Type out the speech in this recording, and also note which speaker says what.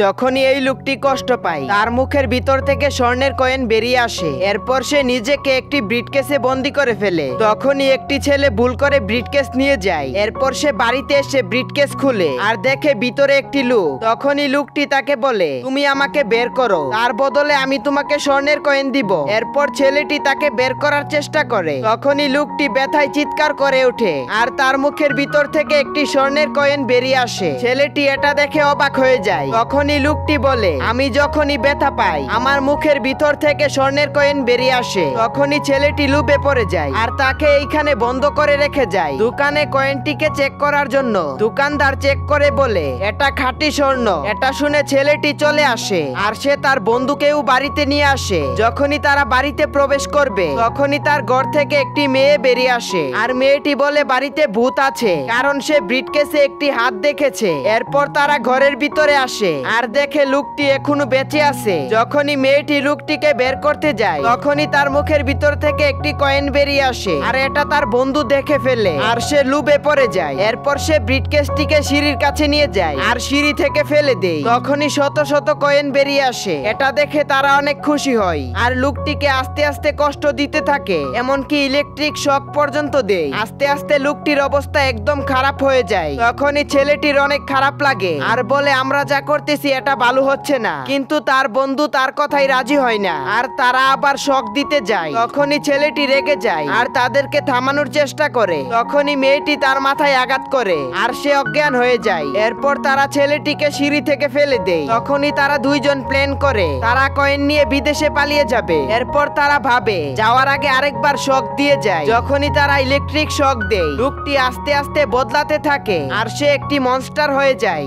Speaker 1: যখনই এই লোকটি কষ্ট পায় তার মুখের ভিতর থেকে স্বর্ণের কয়েন বেরিয়ে আসে। এরপর সে নিজেকে একটি ব্রিটকেসে বন্দি করে ফেলে। তখনই একটি ছেলে ভুল করে ব্রিটকেস নিয়ে যায়। এরপর সে বাড়িতে এসে ব্রিটকেস খুলে আর দেখে ভিতরে একটি লোক। তখনই লোকটি তাকে বলে, তুমি আমাকে বের করো, তার বদলে আমি তোমাকে স্বর্ণের কয়েন দিব। এরপর ছেলেটি তাকে বের করার চেষ্টা করে। তখনই লোকটি ব্যথায় চিৎকার করে ওঠে আর তার মুখের ভিতর থেকে একটি স্বর্ণের কয়েন বেরিয়ে আসে। ছেলেটি এটা দেখে অবাক হয়ে যায়। তখনই লোকটি বলে, আমি যখনই ব্যথা পাই আমার মুখের ভিতর থেকে স্বর্ণের কয়েন বেরিয়ে আসে। তখনই ছেলেটি লুপে পড়ে যায় আর তাকে এইখানে বন্ধ করে রেখে যায় দোকানে কয়েনটিকে চেক করার জন্য। দোকানদার চেক করে বলে, এটা খাঁটি স্বর্ণ। এটা শুনে ছেলেটি চলে আসে আর সে তার বন্ধুকেও বাড়িতে নিয়ে আসে। যখনই তারা বাড়িতে প্রবেশ করবে তখনই তার ঘর থেকে একটি মেয়ে বেরিয়ে আসে আর মেয়েটি বলে বাড়িতে ভূত আছে, কারণ সে ব্রিটকেসে একটি হাত দেখেছে। এরপর তারা ঘরের ভিতরে আসে আর দেখে লোকটি এখনো বেঁচে আছে। যখনই মেয়েটি লোকটিকে বের করতে যায় তখনই তার মুখের ভিতর থেকে একটি কয়েন বেরিয়ে আসে আর এটা তার বন্ধু দেখে ফেলে আর সে লুবে পড়ে যায়। এরপর সে ব্রিটকেসটিকে সিঁড়ির কাছে নিয়ে যায় আর সিঁড়ি থেকে ফেলে দেয়। তখনই শত শত কয়েন বেরিয়ে আসে। এটা দেখে তারা অনেক খুশি হয় আর লোকটিকে আস্তে আস্তে কষ্ট দিতে থাকে, এমনকি ইলেকট্রিক শক পর্যন্ত দেয়। আস্তে আস্তে লোকটির অবস্থা একদম খারাপ হয়ে যায়। তখনই ছেলেটির অনেক খারাপ লাগে আর বলে, আমরা যা করতেছি এটা ভালো হচ্ছে না। কিন্তু তার বন্ধু তার কথাই রাজি হয় না আর তারা আবার শক দিতে যায়। তখনই ছেলেটি রেগে যায় আর তাদেরকে থামানোর চেষ্টা করে। তখনই মেয়েটি তার মাথায় আঘাত করে আর সে অজ্ঞান হয়ে যায়। এরপর তারা ছেলেটিকে সিঁড়ি থেকে ফেলে দেয়। তখনই তারা দুইজন প্ল্যান করে তারা কয়েন নিয়ে বিদেশে পালিয়ে যাবে। এরপর তারা ভাবে যাওয়ার আগে আরেকবার শক দিয়ে যায়। যখনই তারা ইলেকট্রিক শক দেয় লোকটি আস্তে আস্তে বদলাতে থাকে আর সে একটি মনস্টার হয়ে যায়।